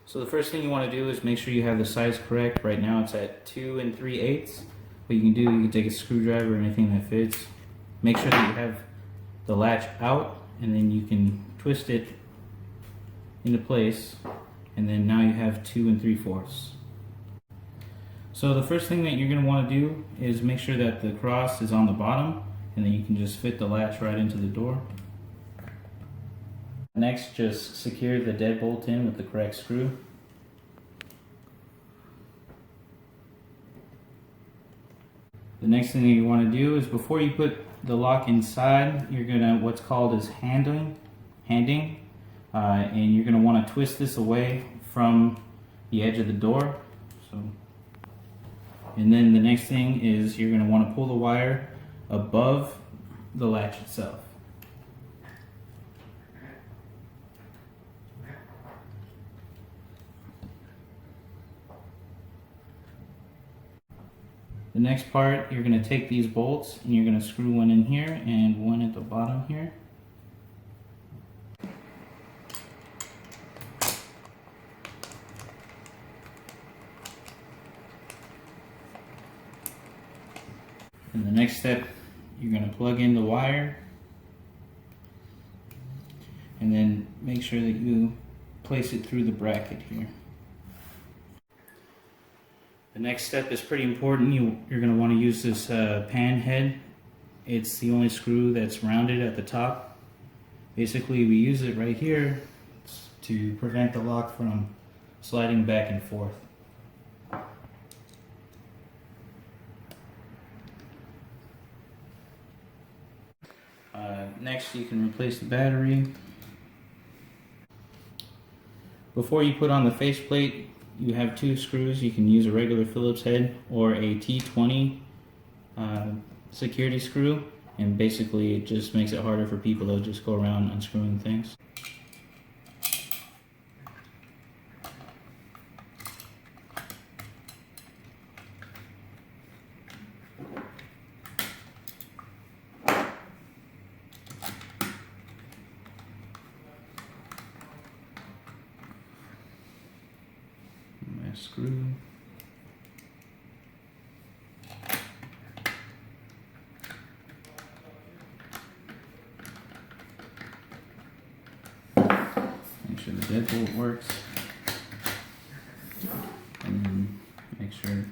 So the first thing you want to do is make sure you have the size correct. Right now it's at 2 3/8. What you can do, you can take a screwdriver or anything that fits. Make sure that you have the latch out, and then you can twist it into place, and then now you have 2 3/4. So the first thing that you're going to want to do is make sure that the cross is on the bottom, and then you can just fit the latch right into the door. Next, just secure the deadbolt in with the correct screw. The next thing that you want to do is, before you put the lock inside, you're going to what's called is handing, and you're going to want to twist this away from the edge of the door. And then the next thing is, you're going to want to pull the wire above the latch itself. The next part, you're going to take these bolts and you're going to screw one in here and one at the bottom here. And the next step, you're going to plug in the wire and then make sure that you place it through the bracket here. The next step is pretty important. You're going to want to use this pan head. It's the only screw that's rounded at the top. Basically, we use it right here to prevent the lock from sliding back and forth. Next, you can replace the battery. Before you put on the faceplate, you have two screws. You can use a regular Phillips head or a T20 security screw, and basically it just makes it harder for people to just go around unscrewing things. Screw. Make sure the deadbolt works, and then make sure